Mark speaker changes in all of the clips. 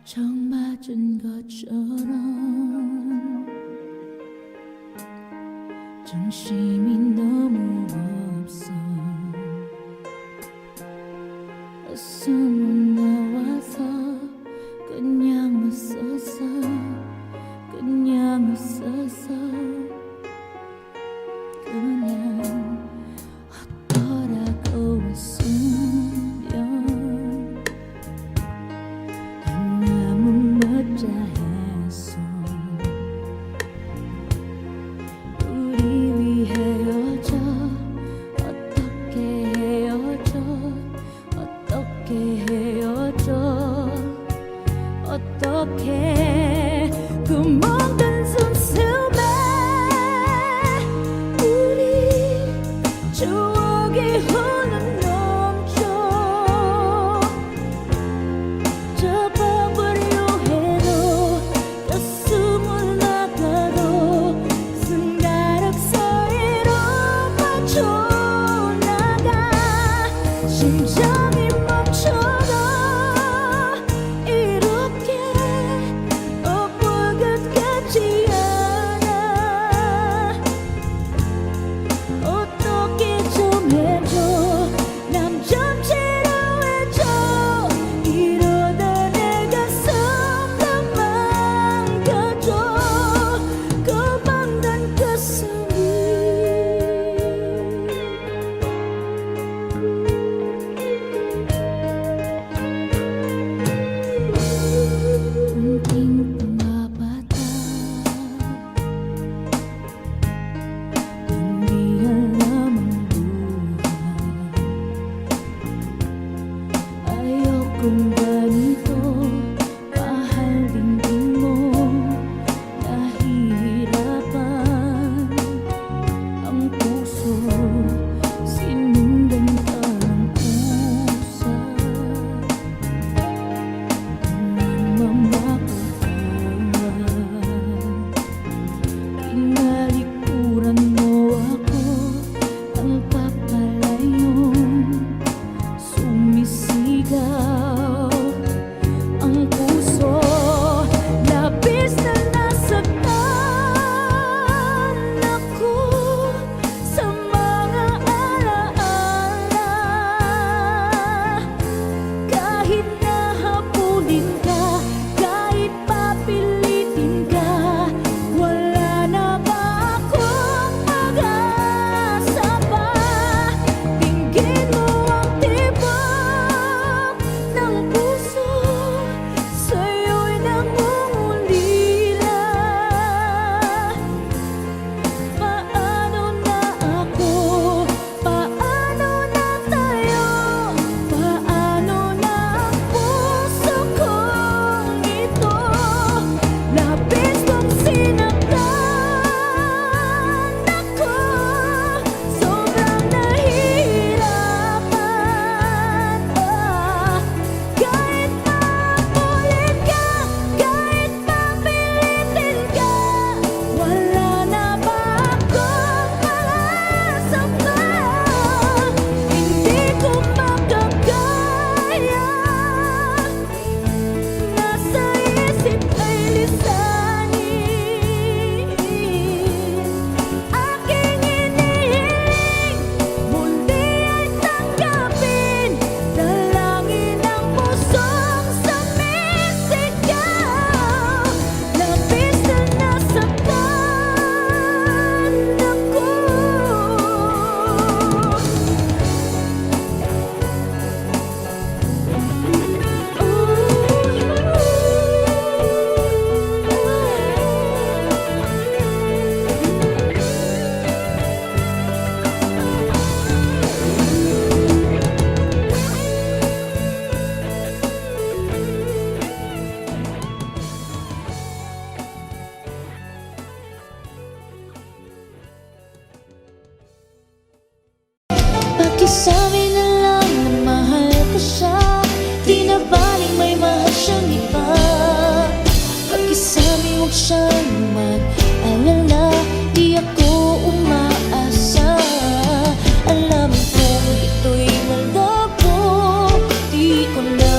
Speaker 1: 처음 맞은 것처럼 정신이 너무 없어. 숨은 나와서 그냥 웃었어. 그냥 웃었어. 그냥 어떠라고 웃으면 너무 멋져했어. 우리 위 헤어져. 어떻게 헤어져. 어떻게 헤어져. 어떻게 구멍 든 손수에 우리 추억이 흘러 넘쳐. 접어버려 해도 가슴을 나가도 손가락 사이로 빠져나가. 심장이 멈춰도 이렇게 엎을 것 같지 않아. 어떻게 좀 해줘. 남 좀 치료해줘. 이러다 내 가슴도 망가져. 고방단 가슴이 빙빙 바다 은비할 남은 buhay. Ayokong ganito, mahalin din mo. Nahihirapan ang puso, sinundan ka ng pusa. Tinalikuran mo ako, ang papalayong sumisigaw. Ang puso, labis na nasaktan ako sa mga alaala. Kahit nahabulin ka, kahit papilitin ka, wala na ba akong pag-asa pa? Dinggin mo ang tibok ng puso, sa'yo'y nangungulila. Paano na ako? Paano na tayo? Paano na ang puso kong ito? Labis kong sinaktan ako, sobrang nahihirapan. Kahit mapulit ka, kahit papilitin ka, wala na ba akong pag-asa pa? Hindi ko makakaya. Nasa isip ay lisanin. Aking hinihiling, muli ay tanggapin. Dalangin ang pusong sumisigaw. Labis na nasaktan ako. Pakisabi na lang na mahal ko siya, di na baling may mahal siyang iba. Pakisabi huwag siyang mag-alala, di ako umaasa. Alam kong ito'y malabo, di ko na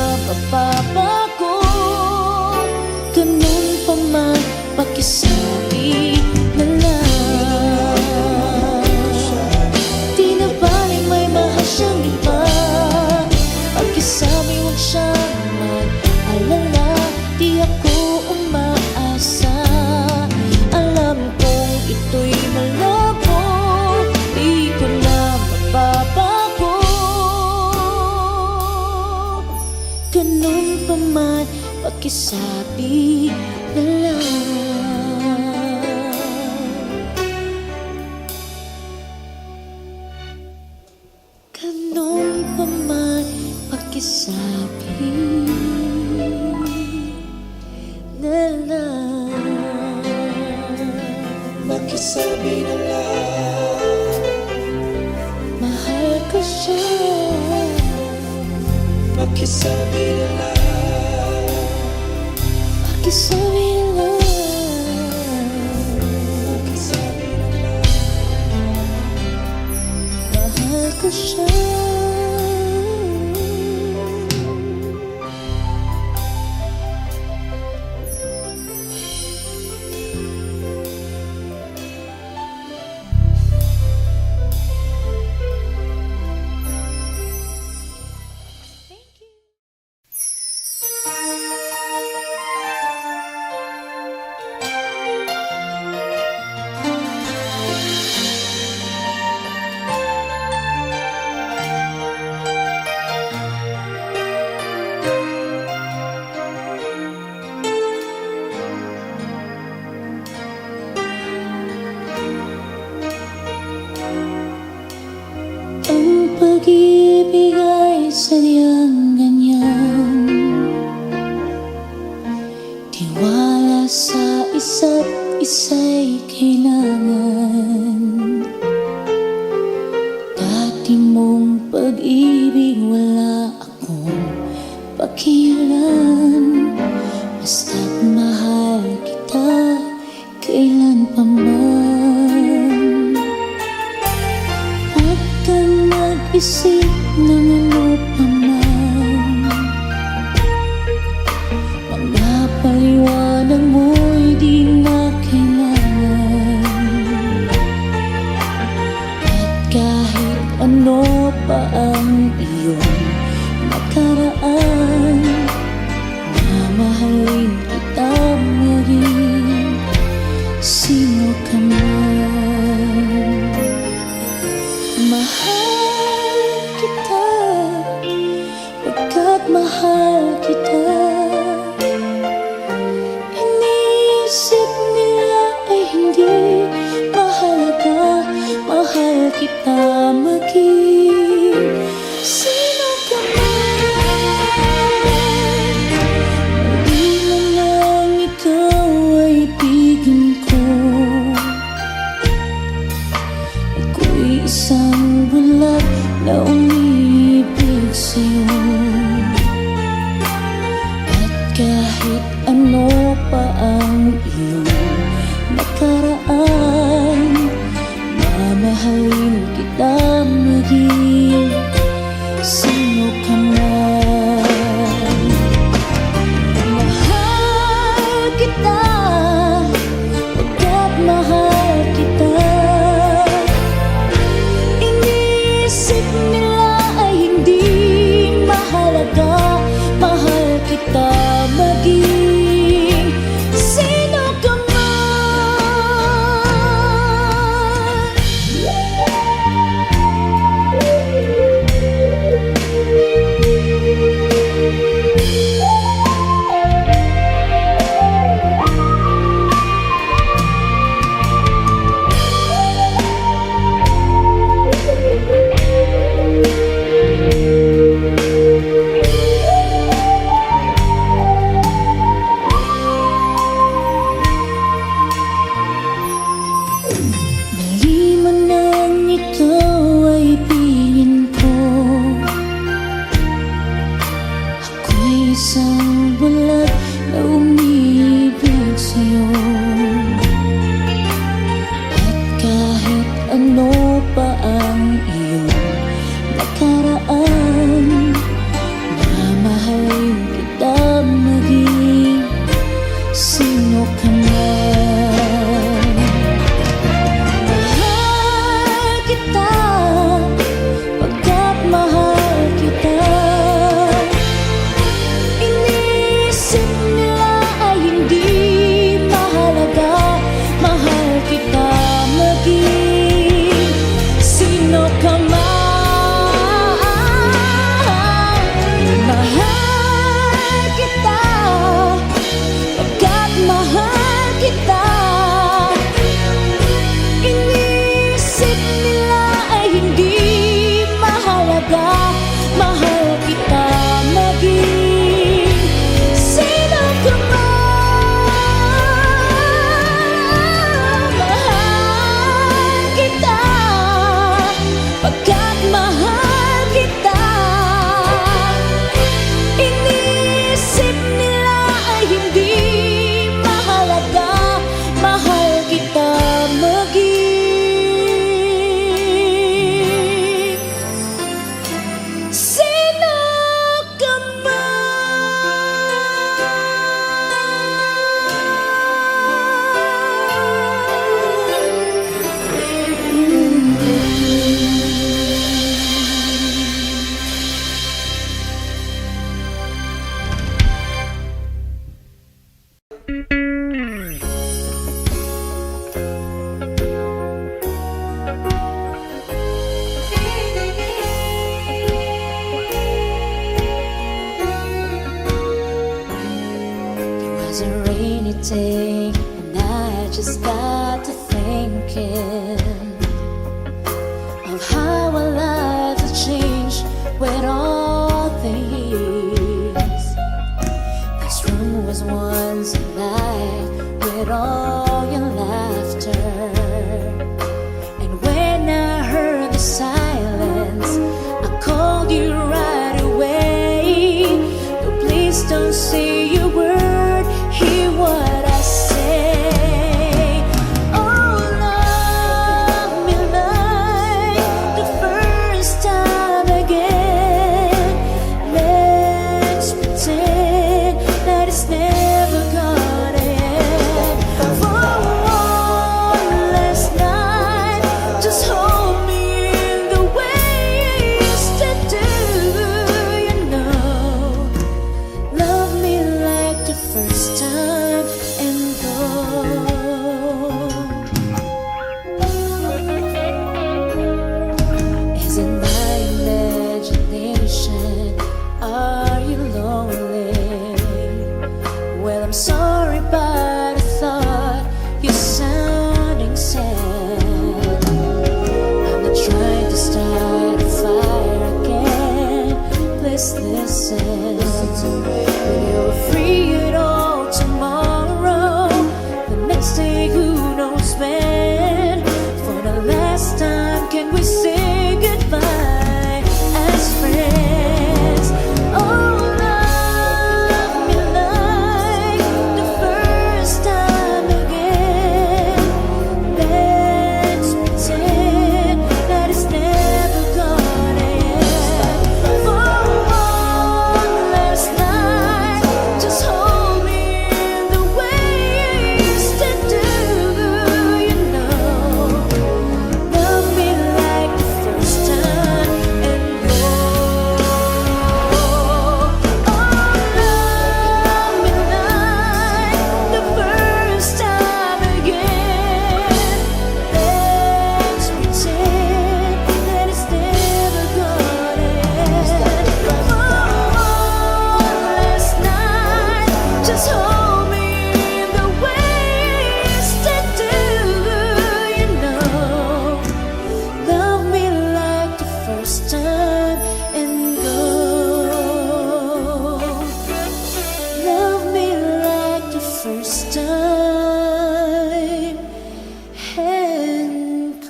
Speaker 1: Pakisabi na lang mahal ko siya. Pakisabi na lang, pakisabi na lang, pakisabi na lang mahal ko siya. Ang pag-ibig ay sadyang ganyan, tiwala sa isa't isa'y kailangan. Dati mong pag-ibig wala akong pakialam, basta't mahal kita kailan pa man. Huwag kang mag-isip ng ano pa man, mga paliwanag mo'y di na kailangan. At kahit ano pa ang iyong nakaraan, mamahalin kita maging sino ka man. Mahal kita, pagkat mahal kita. Iniisip nila ay hindi mahalaga, mahal kita maging sino ka man. Di man lang ikaw ay ibigin ko, ako'y isang bulag na umiibig sa'yo. At kahit ano pa ang iyong nakaraan, mamahalin kita maging sino ka man. Mahal kita, pagkat mahal kita. Iniisip nila ay hindi mahalaga, mahal kita maging sino ka man. thinking of how our lives have changed with all the years. This room was once alive with all your laughter, and when I heard the silence, I called you right away. No, please don't say a word, hear what I say. Oh, love me like the first time again. Let's pretend that it's never gonna end. For one last night, just hold me in the way you used to do. You know, love me like the first time and go. Is it my imagination? Are you lonely? Well, I'm sorry, but I thought you're sounding sad. I'm not trying to start a fire again. Please listen. When you're free at all tomorrow, the next day, who knows when? For the last time, can we say goodbye as friends? Oh, love me like the first time again. Let's pretend that it's never gonna end. For one last night, just hold me in the way you used to do. You know, love me like the first time and go. Oh, love me like the first time again. Let's pretend that it's never gonna end. For one last night, just hold me in the way you used to do. You know, love me like the first time and go. Love me like the first time and go.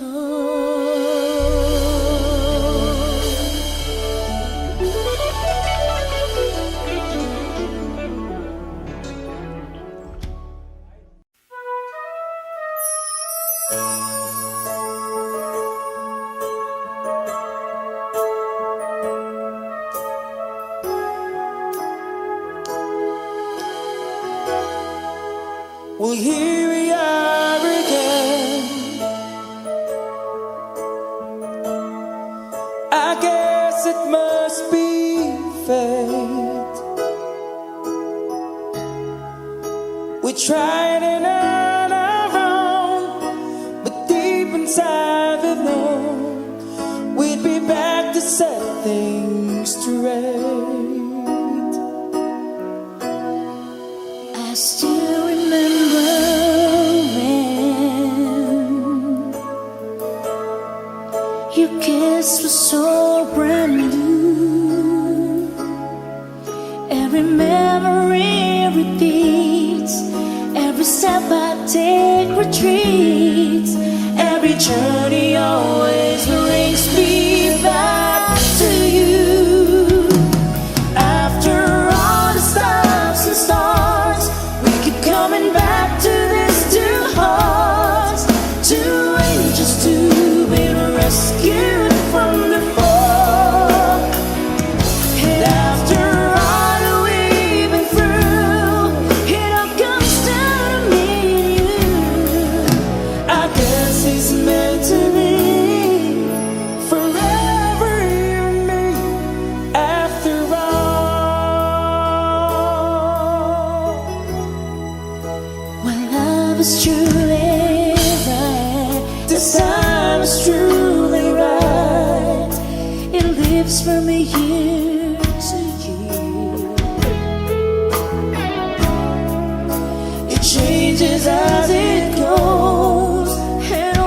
Speaker 2: Well, here we are again. I guess it must be fate. We tried and on our own, but deep inside we've known we'd be back to set things straight.
Speaker 1: I still remember when your kiss was so brand new. Every memory repeats, every step I take retreats, every journey always brings me back to you. After all the stops and starts, we keep coming back to this two hearts, two angels to be rescued from the fall. And after all that we've been through, it all comes down to me and you. I guess it's meant to be.
Speaker 2: Forever you and me, after all.
Speaker 1: When love is truly right, this time is truly right. It lives from a year to year. It changes as it goes, and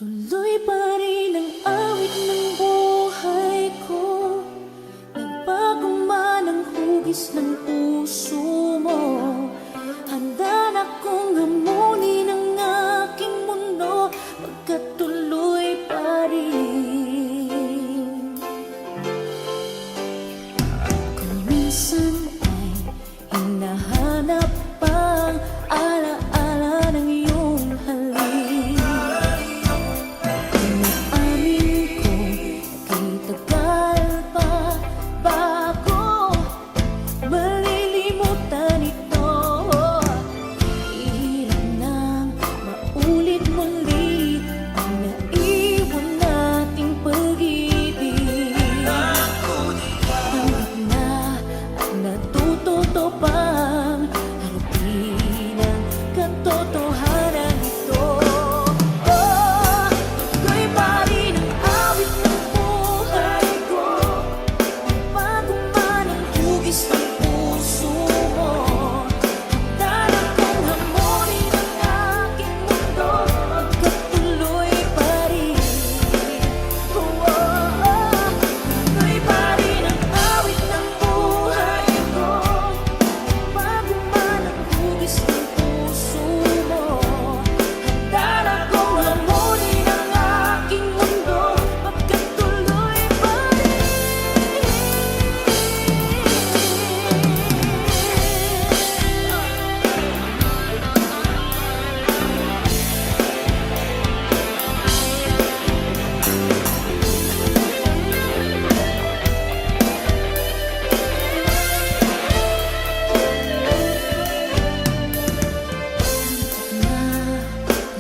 Speaker 1: Tuloy pa rin ang awit ng buhay ko. Nagbago man ang hugis ng puso mo. Handa na kong hamunin ang aking mundo, pagkat tuloy pa rin. Kung minsan ay hinahanap pang alaala ng iyong halik, inaamin ko kay tagal pa bago malilimutan ito. Hirap nang maulit muli ang naiwan nating pag-ibig. Hanggat na at natututo pang harapin ang katotohanan ito. Tuloy pa rin ang awit ng buhay ko. Bago man ang hugis ng puso mo, handa na kong hamunin ang aking mundo, pagkat tuloy pa rin. Tuloy pa rin ang awit ng buhay ko. Bago man ang hugis ng puso mo, handa na kong hamunin ang aking mundo, pagkat tuloy pa rin.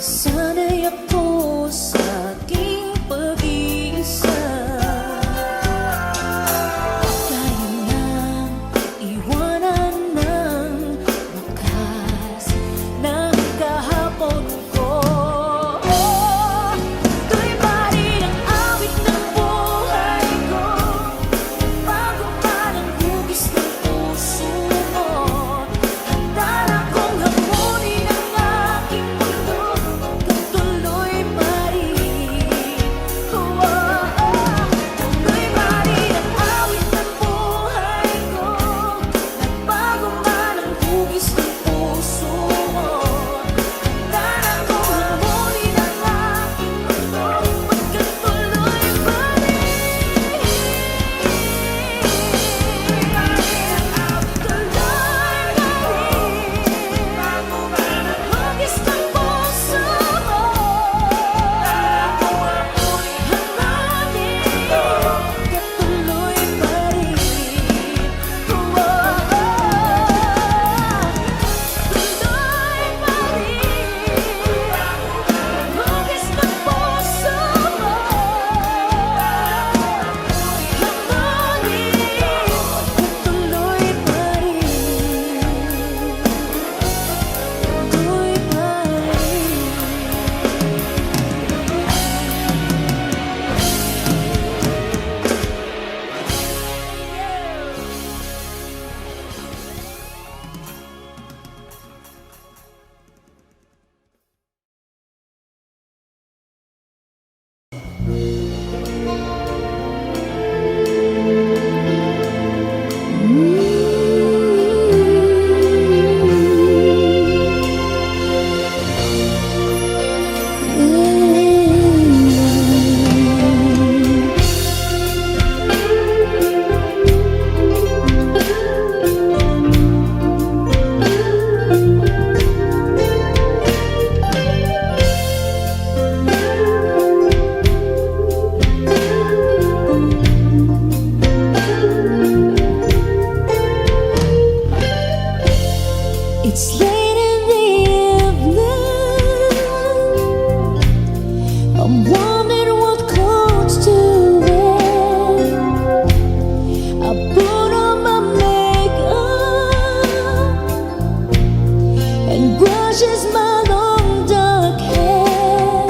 Speaker 1: Nasanay ako sa aking pag-iisa. Kaya nang iwanan ng wakas ng kahapon ko. Tuloy pa rin ang awit ng buhay ko. Bago man ang hugis ng puso mo, handa na kong hamunin ang aking mundo, pagkat tuloy pa rin. Tuloy pa rin ang awit ng buhay ko. Bago man ang hugis ng puso mo, handa na kong hamunin ang aking mundo, pagkat tuloy pa rin. Tuloy pa rin. Bago man ang hugis ng puso mo, handa na kong hamunin, pagkat tuloy pa rin. Tuloy pa rin. Hugis ng puso mo, tuloy pa rin. Tuloy pa It's late in the evening. I'm wondering what clothes to wear. I put on my makeup and brushes my long dark hair,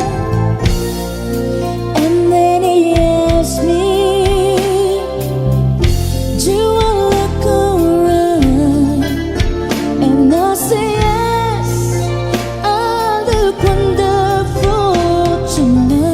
Speaker 1: and then he asks me, do I look alright? And I say yes, I look wonderful tonight.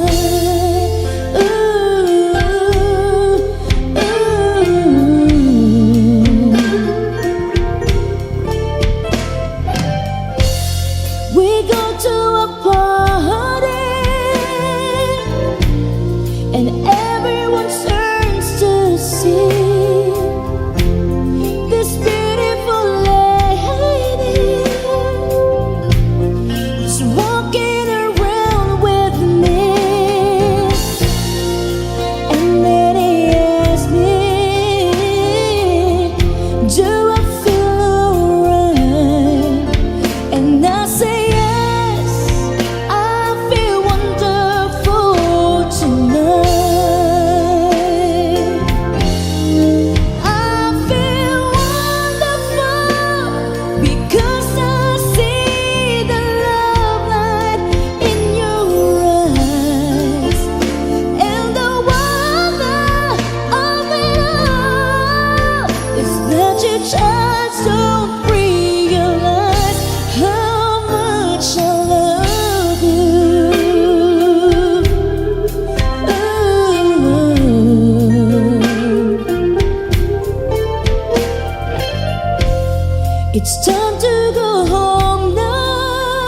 Speaker 1: It's time to go home now,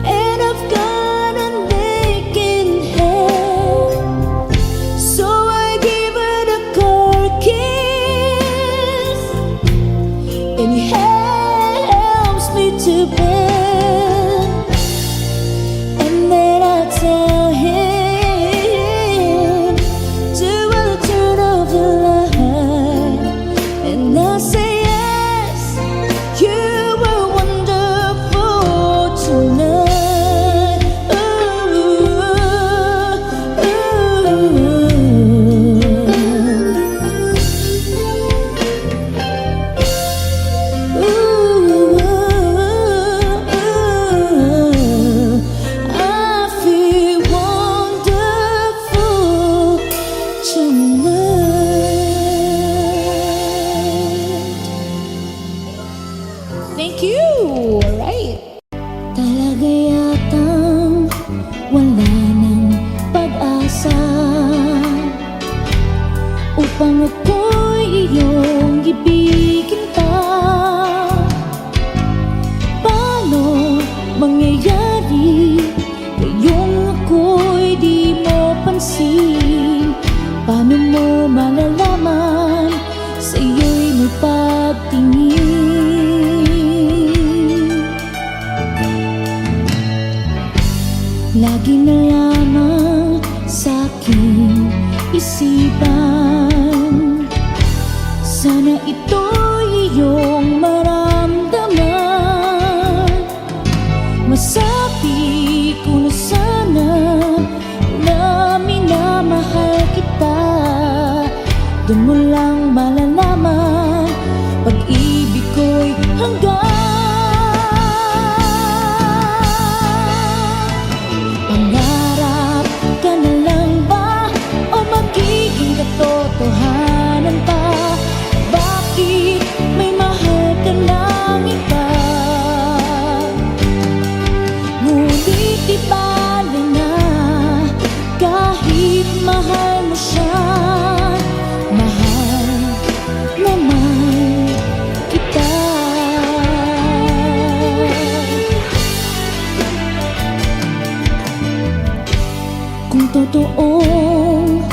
Speaker 1: and I've got an aching head, so I give it a cold kiss, and it helps me to bed. And then I tell him to turn off the light, and I say yes, you were wonderful tonight. I feel wonderful tonight. Thank you. All right. Talaga yatang wala ng pag-asa upang ako'y iyong ibigin pa. Paano mangyayari ngayong ako'y di mo pansin? Paano mo malalaman sa'yo'y may pagtingin? Lagi na lamang sa'king isipan, sana ito'y iyong maramdaman. Masabi ko na sana na minamahal kita. Doon mo lang malalaman pag-ibig ko'y hanggang. Pangarap ka na lang ba o magiging katotohanan pa? Bakit may mahal ka ng iba? Ngunit di bale na kahit mahal mo siya, mahal naman kita. Kung totoong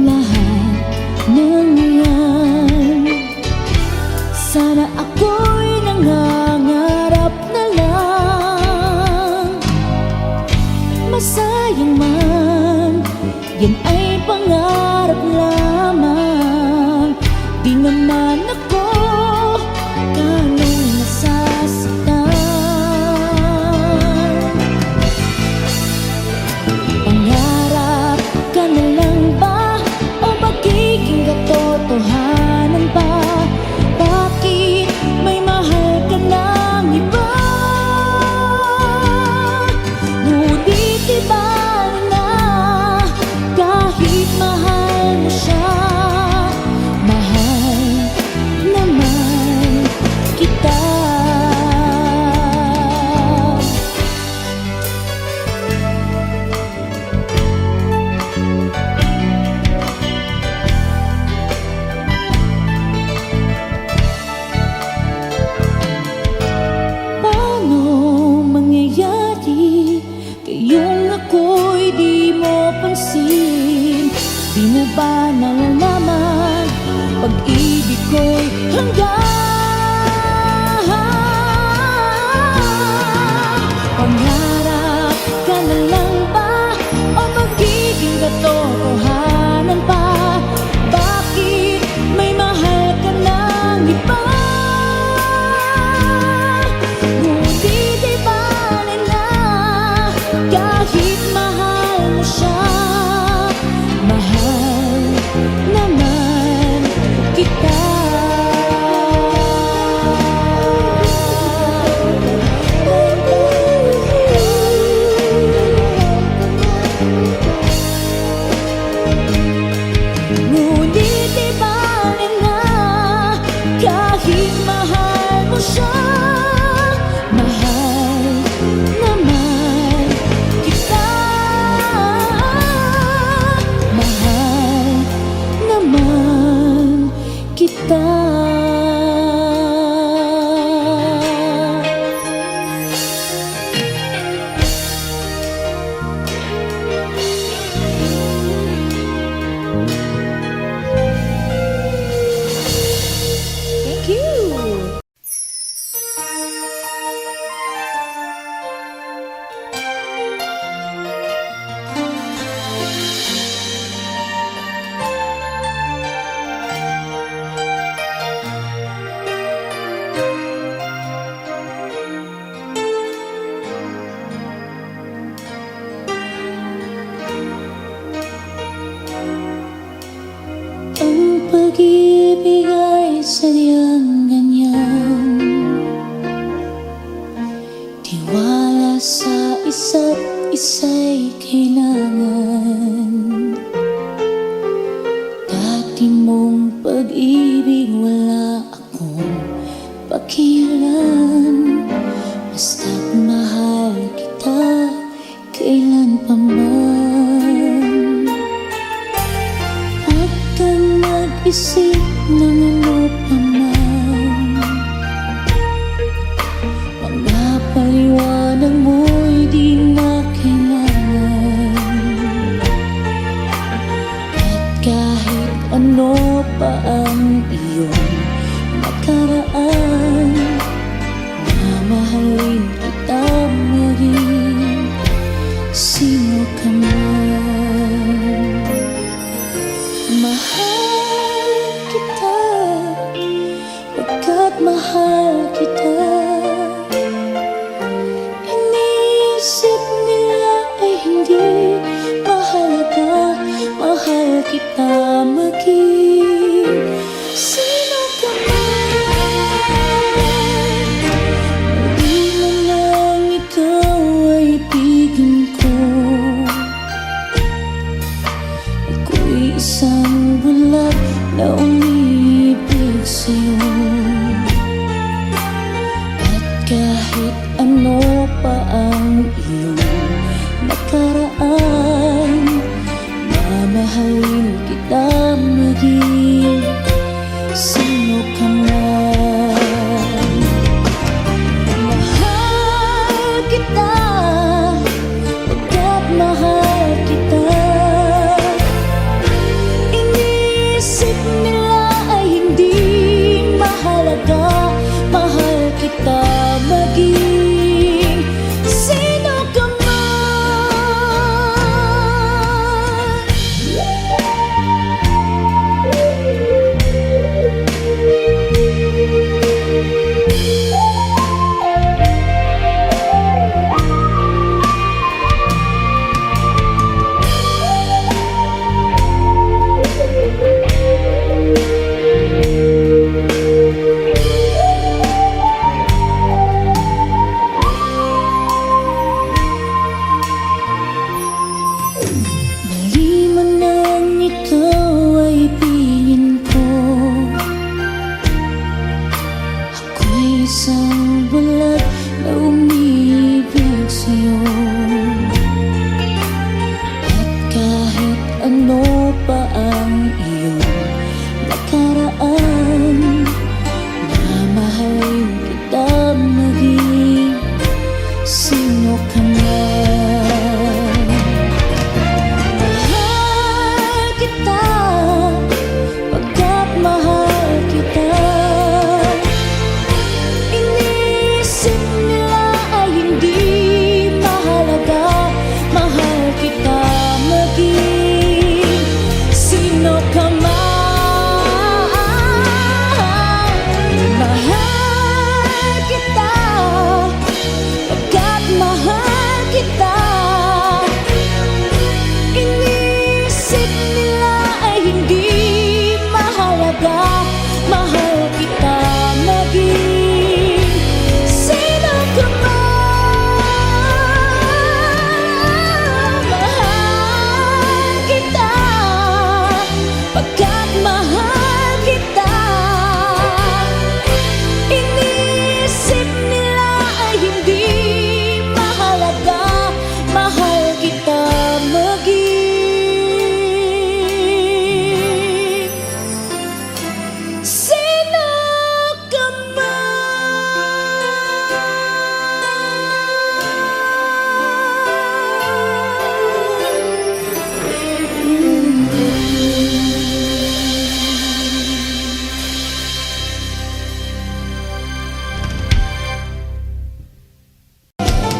Speaker 1: lahat ng yan, sana ako'y nangangarap na lang. Masayang man, yan ay pangarap lamang. Di naman ako ganong nasasaktan. Pangarap ka na lang ba o magiging katotohanan pa? Bakit may mahal ka ng iba? Ngunit di bale na kahit mahal mo siya, mahal naman kita. Paano mangyayari ngayong ako'y di mo pansin? Di mo ba nalalaman pag-ibig ko'y hanggang? Pangarap ka na lang ba o magiging katotohanan pa? Bakit may mahal ka ng iba? Ngunit di bale na kahit mahal mo siya, mahal naman kita. isa't isa'y kailangan. Dati mong pag-ibig wala akong pakialam. Basta't mahal kita kailan pa man. Huwag kang mag-isip ng ano pa man. Mga paliwanag mo'y di na kailangan. At kahit ano pa ang iyong nakaraan, mamahalin kita maging sino ka man. Mahal kita, pagkat mahal kita. Iniisip nila ay hindi mahalaga, mahal kita maging sino ka man. Di mo lang ikaw ay ibigin ko. Ako'y isang bulag na umiibig sa'yo. At kahit ano pa ang iyong nakaraan, mamahalin kita maging sino ka man. Mahal kita, pagkat mahal kita. Iniisip nila ay hindi mahalaga, mahal kita maging sino ka man. Mali man nang ikaw ay ibigin ko. Ako'y isang bulag na umiibig sa'yo. At kahit ano pa ang iyong nakaraan, mamahalin kita maging sino ka man. Mahal kita, pagkat mahal kita. Iniisip nila ay hindi mahalaga, mahal kita maging sino ka man. Mahal kita, pagkat mahal kita. Iniisip nila ay hindi mahalaga, mahal kita maging sino ka man. Mahal kita, pagkat mahal kita. Iniisip nila ay hindi mahalaga, mahal kita maging sino ka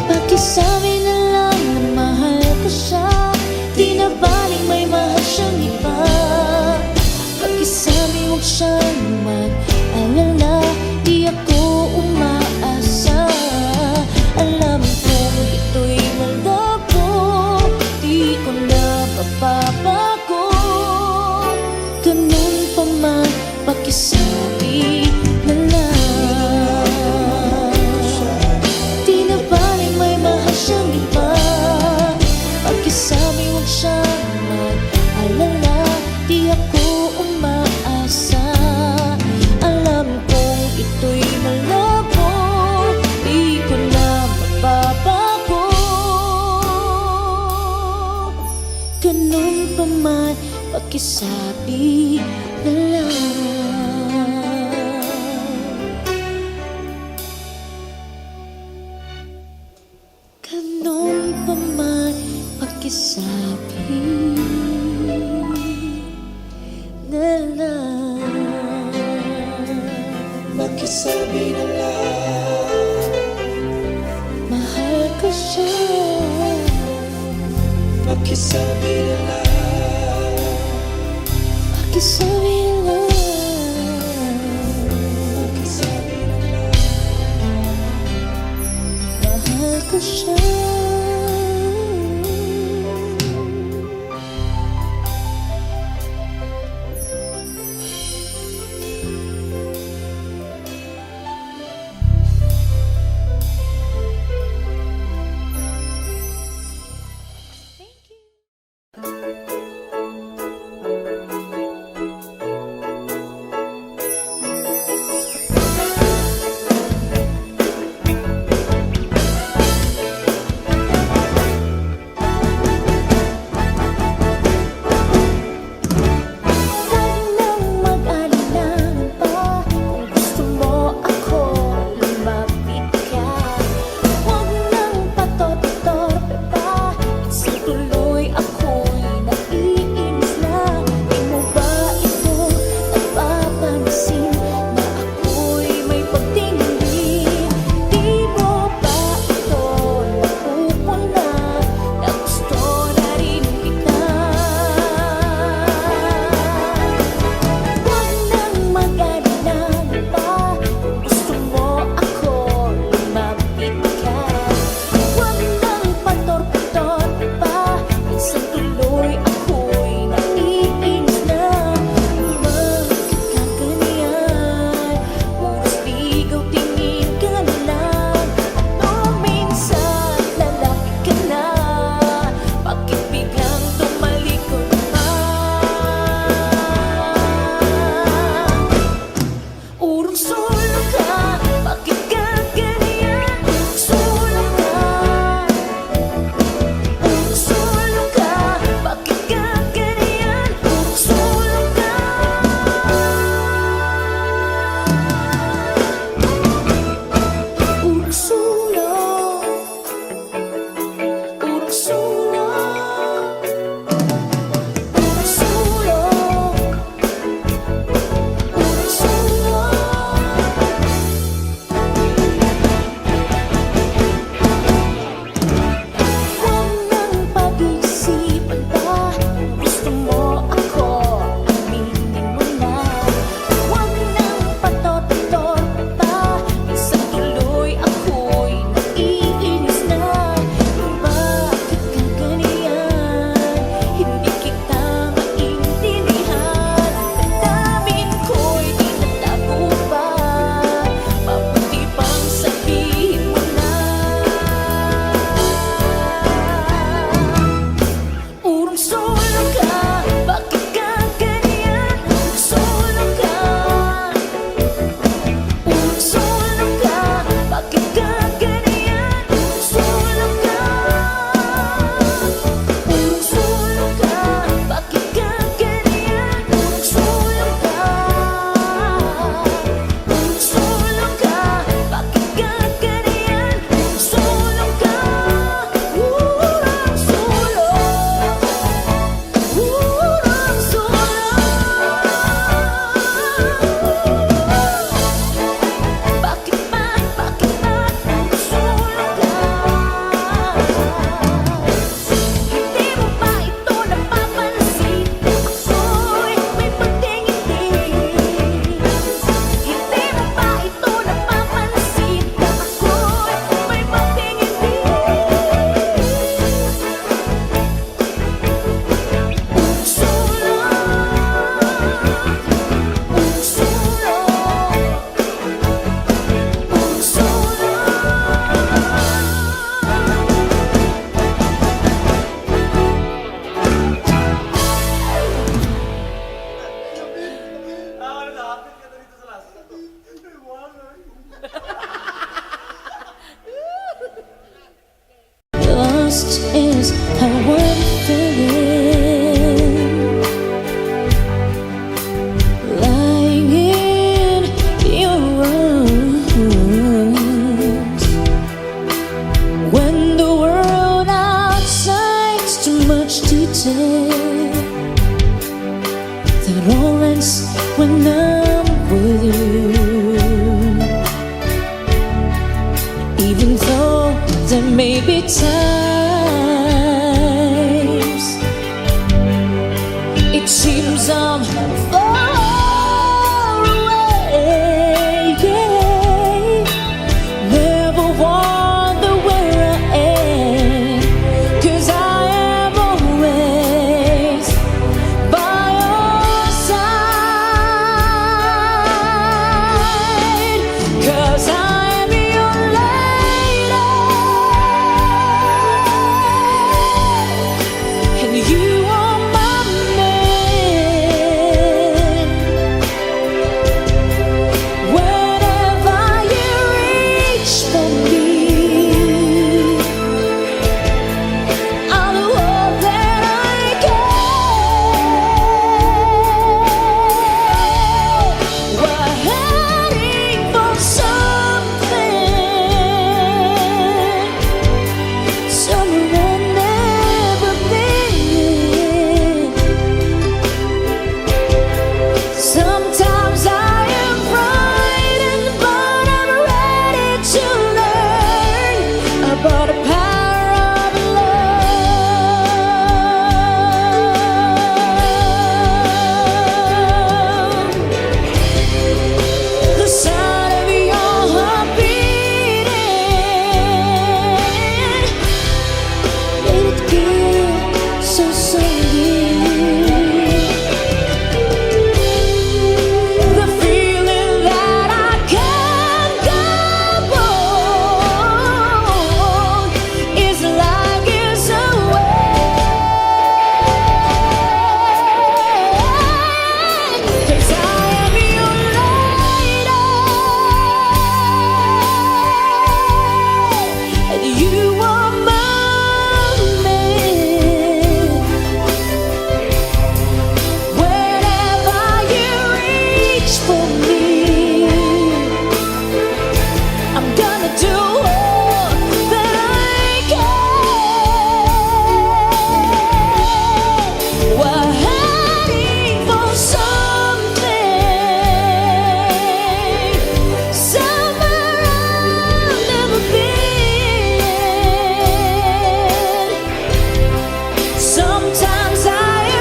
Speaker 1: Pakisabi na lang na mahal ko siya, di na baling may mahal siyang iba. Pakisabi huwag siyang mag-alala, di ako umaasa. Alam kong ito'y malabo, di ko na papabago. Ganun pa man, pakisabi na lang. Di na baling may mahal siya pakisabi na lang. Ganun pa man pakisabi na lang.
Speaker 2: Pakisabi na lang.
Speaker 1: Mahal ko siya.
Speaker 2: Pakisabi na lang.
Speaker 1: Pakisabi na lang.
Speaker 2: Pakisabi na lang.
Speaker 1: Mahal ko siya. Lost is how I'm feeling. may be times it seems I'm far away, yeah. Never wonder where I am, 'cause I am always by your side, 'cause I'm your lady and you are my man. Whenever you reach for me, I'll do all that I can. We're heading for something, somewhere I've never been. Sometimes I am frightened, but I'm ready to learn about the power of love. The sound of your heart beating, let it get so deep. The feeling that I can't go on is like it's away, 'cause I am your lady and you are my man. Whenever you reach for me, I'm gonna do all that I can. We're heading for something, somewhere I've never been. Sometimes I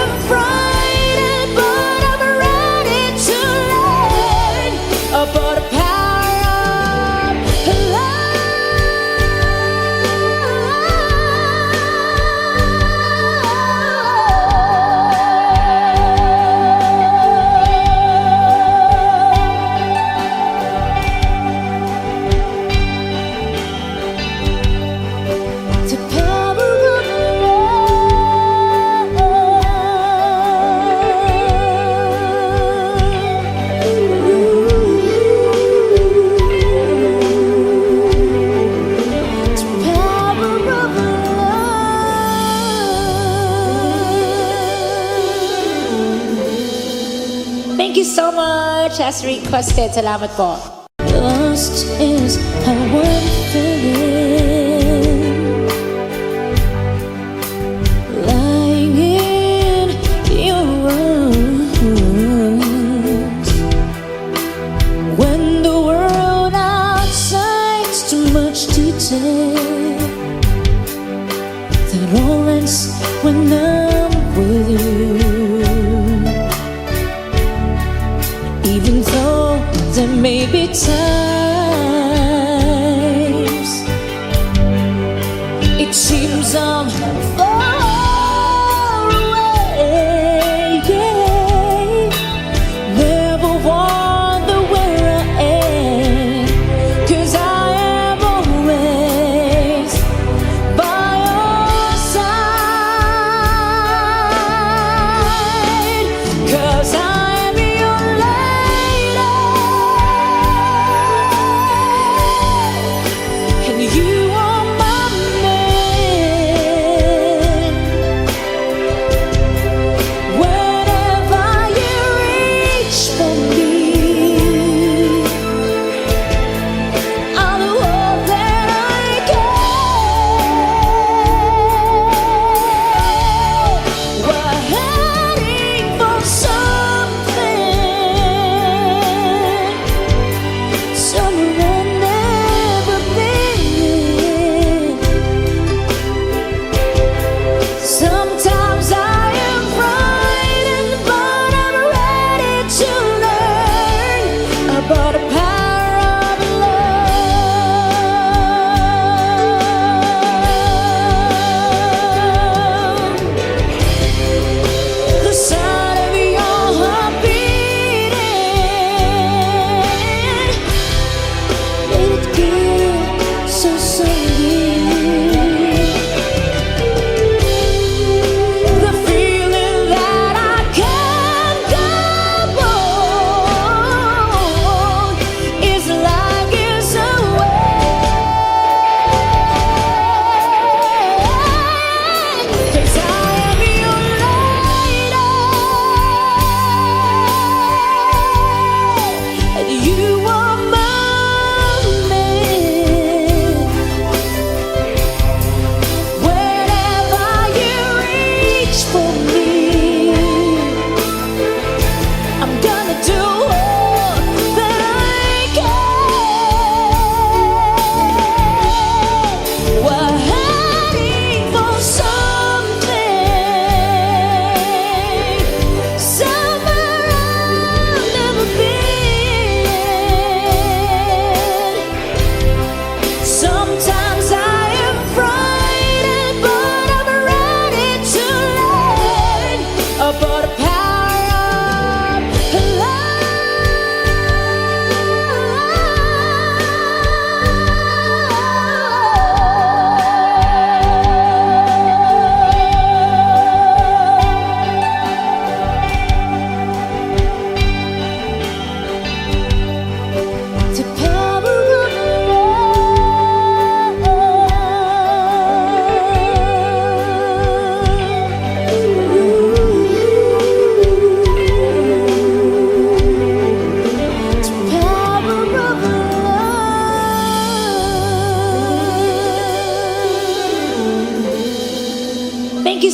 Speaker 1: am frightened, but I'm ready to learn about the power of love. The power of Thank you so much as requested. Salamat po. Lost is how one feeling, lying in your arms, when the world outside's too much detail, that all ends when I'm with you. Even though there may be times it seems I'm far away, yeah. Never wonder where I am, 'cause I am always by your side, 'cause I'm your lady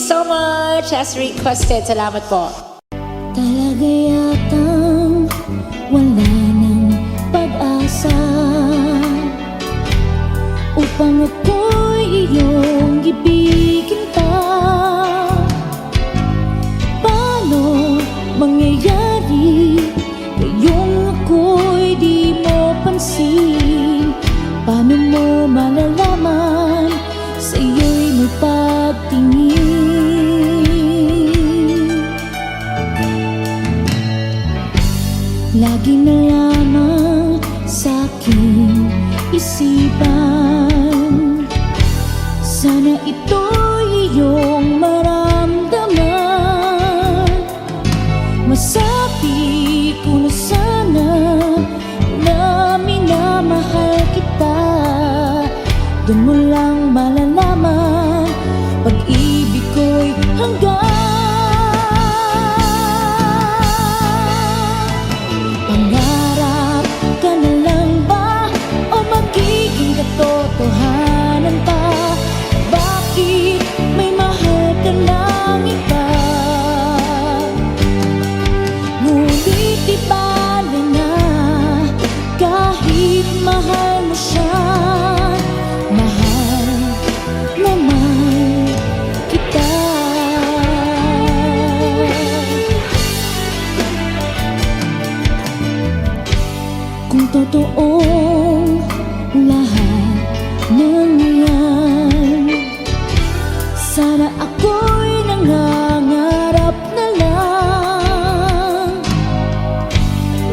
Speaker 3: so much as requested. Salamat po.
Speaker 1: Talaga yatang wala ng pag-asa upang ako'y iyong ibigin pa. Paano mangyayari ngayong ako'y di mo pansin? Paano mo malalaman sa iyo'y may pagtingin? Lagi na lamang sa'king isipan, sana ito'y iyong maramdaman. Masabi ko na sana na minamahal kita. Doon mo lang malalaman pag-ibig ko'y hanggang. Pangarap ka na lang ba o magiging katotohanan pa? Bakit may mahal ka ng iba? Ngunit di bale na kahit mahal mo siya. Mahal naman kita. Kung totoong lahat ng yan, sana ako'y nangangarap na lang.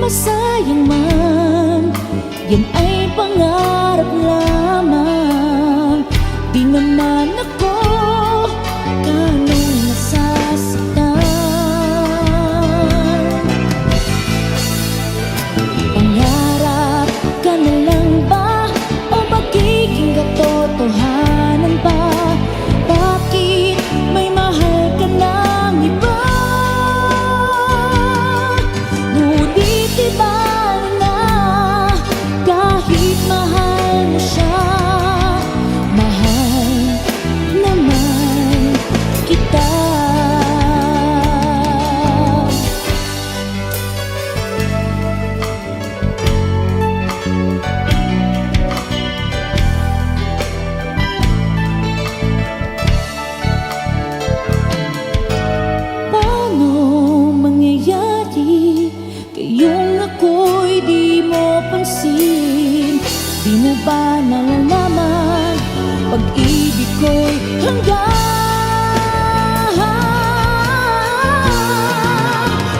Speaker 1: Masayang man, yan ay pangarap lamang. Di naman ako ganong nasasaktan. Pangarap ka na lang ba o magiging katotohanan pa? Bakit may mahal ka ng iba? Ngunit di bale na kahit mahal mo siya. Mahal naman kita. Paano mangyayari kayong ako'y di mo pansin? Di mo ba nalalaman pag-ibig ko'y hanggang?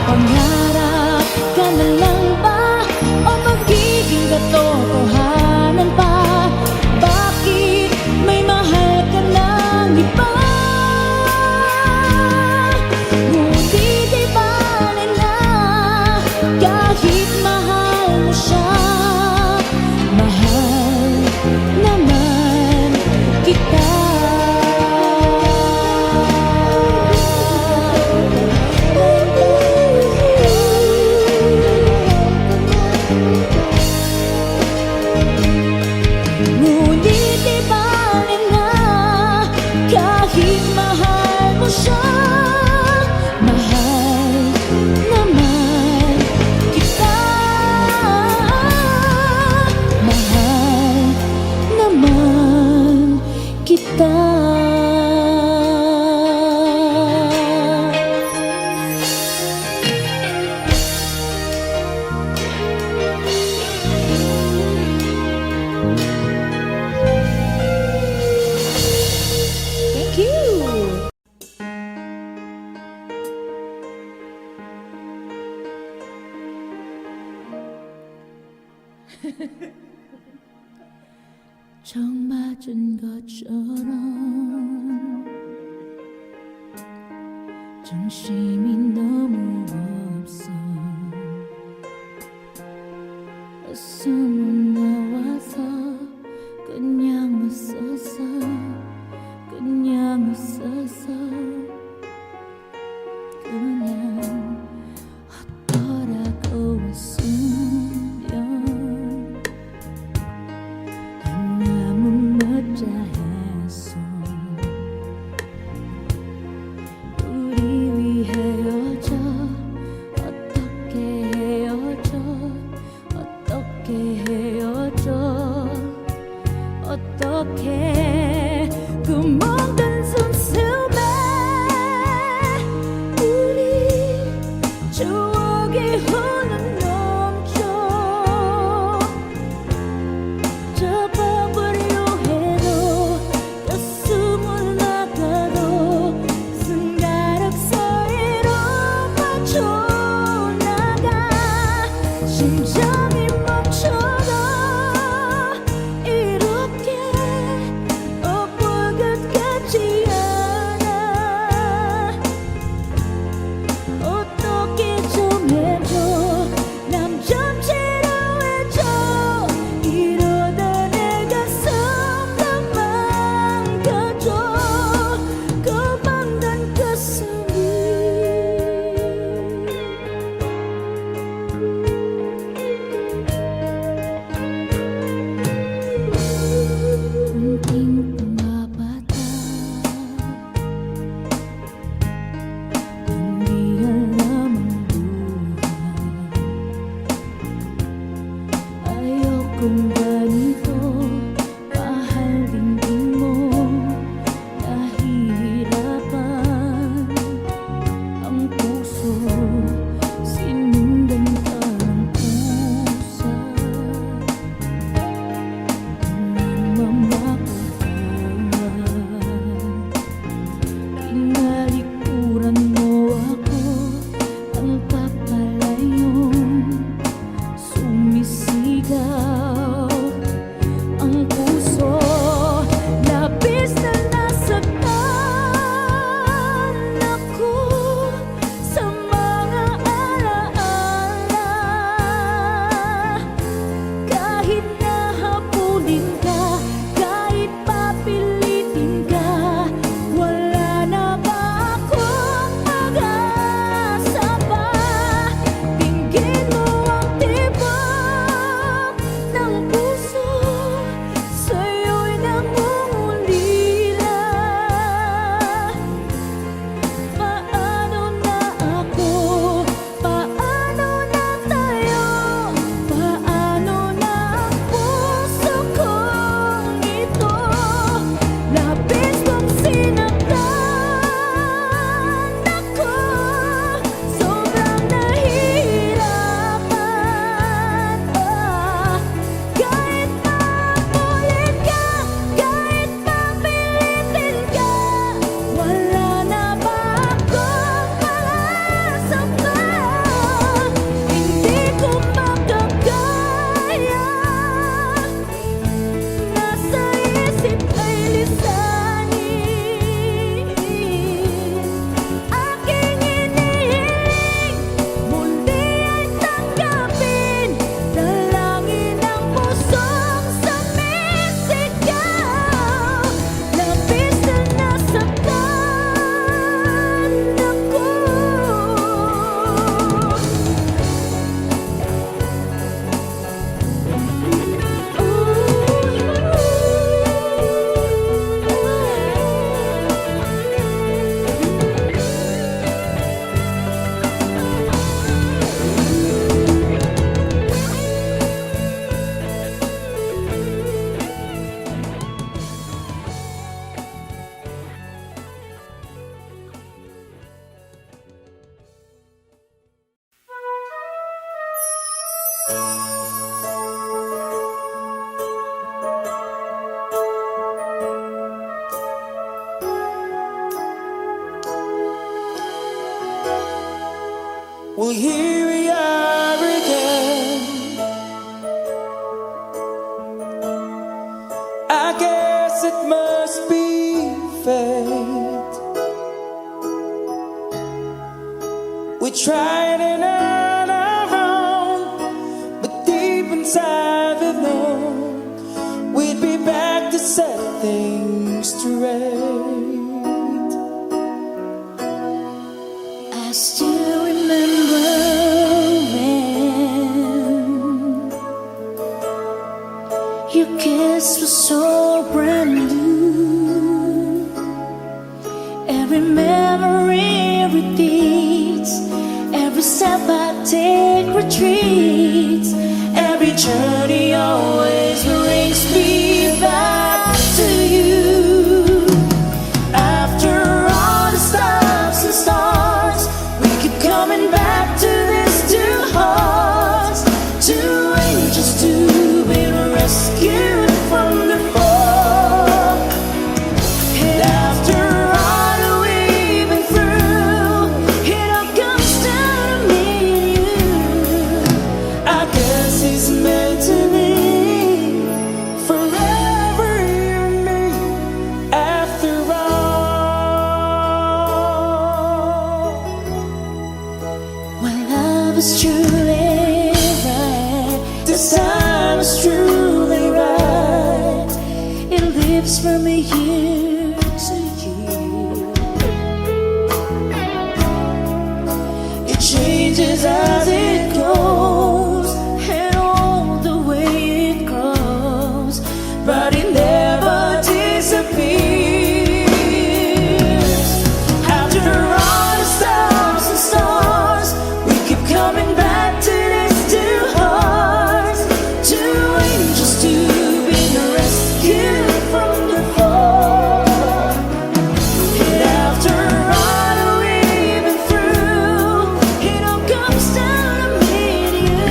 Speaker 1: Pangarap ka na lang ba o magiging katotohanan pa? Bakit may mahal ka ng iba? Ngunit di bale na kahit mahal mo siya. Mahal naman kita. Ngunit di bale na kahit mahal mo siya. Mahal naman kita. Mahal naman kita.
Speaker 3: Thank you.
Speaker 1: 처음 맞은 것처럼 중심이 너무 없어. 숨은 나와서 그냥 웃었어. 그냥 웃었어. 그냥 헛더라고 웃으면 너무 멋져 했어. 어떻게 그 먼 숨숨에 우리 추억이 흘러넘쳐 잡아보려 해도 가슴을 나가도 승가락 사이로 빠져나가 심장이 멈춰도 이렇게 엎을 것 같지 않아 어떻게 좀 해줘 남 좀 치료해줘 이러다 내 가슴 망가져 고만단 가슴이 tingting mga bata hindi alam ang buhay ayokong ganito mahal dingding mo nahihirapan ang puso sinundan ka ng pusa Tinalikuran mo ako ang papalayong sumisigaw ang puso labis na nasaktan ako sa mga alaala kahit nahabulin ka kahit papilitin ka wala na ba akong pag-asa pa dinggin mo ang tibok ng puso sa'yo'y nangungulila paano na ako paano na tayo paano na ang puso kong ito labis kong sinaktan ako sobrang nahihirapan kahit mapulit ka kahit papilitin ka wala na ba akong pag-asa pa hindi ko makakaya nasa isip ay lisanin aking inihiling muli ay tanggapin dalangin ang pusong sumisigaw labis na nasaktan ako
Speaker 2: Well, here we are again. I guess it must be fate. We tried it on our own, but deep inside we know we'd be back to set things straight.
Speaker 1: I still remember when your kiss was so brand new. Every memory repeats, every step I take retreats, every journey always brings me back. changes from a year to year. It changes as it goes, and all the way it goes, but it never disappears. After all the stops and stars, we keep coming back to these two hearts, two angels to be rescued from the fall. And after all that we've been through, it all comes down to me and you.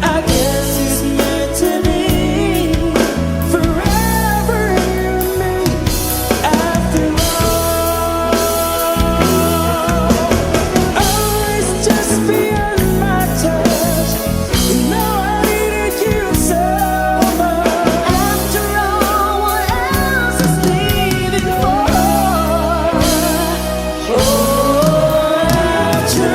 Speaker 1: I guess it's meant to be forever you and me. After all, oh, it's just beyond my touch. You know I needed you so much. After all, what else is leaving for? Oh, after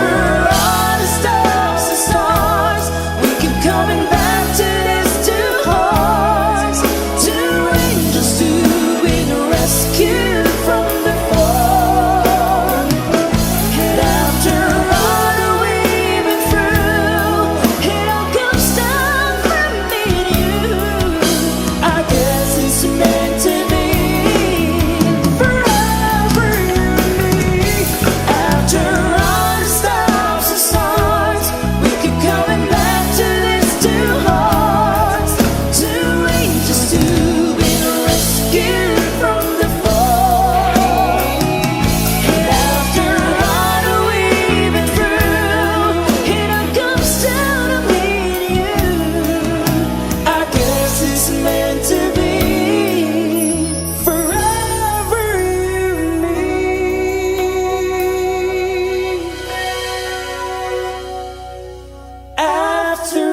Speaker 1: all the stops and stars, we keep coming back to these two hearts, two angels to be rescued from the fall. And after all that we've been through, it all comes down from me and you. I guess it's meant to be forever you and me. After all the stops and starts, we keep coming back to these two hearts, two angels to be rescued from the fall. And after all that we've been through, it all comes down to me and you. I guess it's meant to be forever you and me. After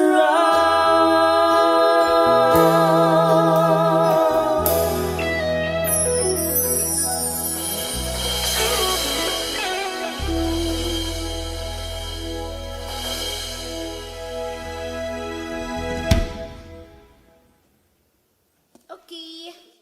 Speaker 3: Okay.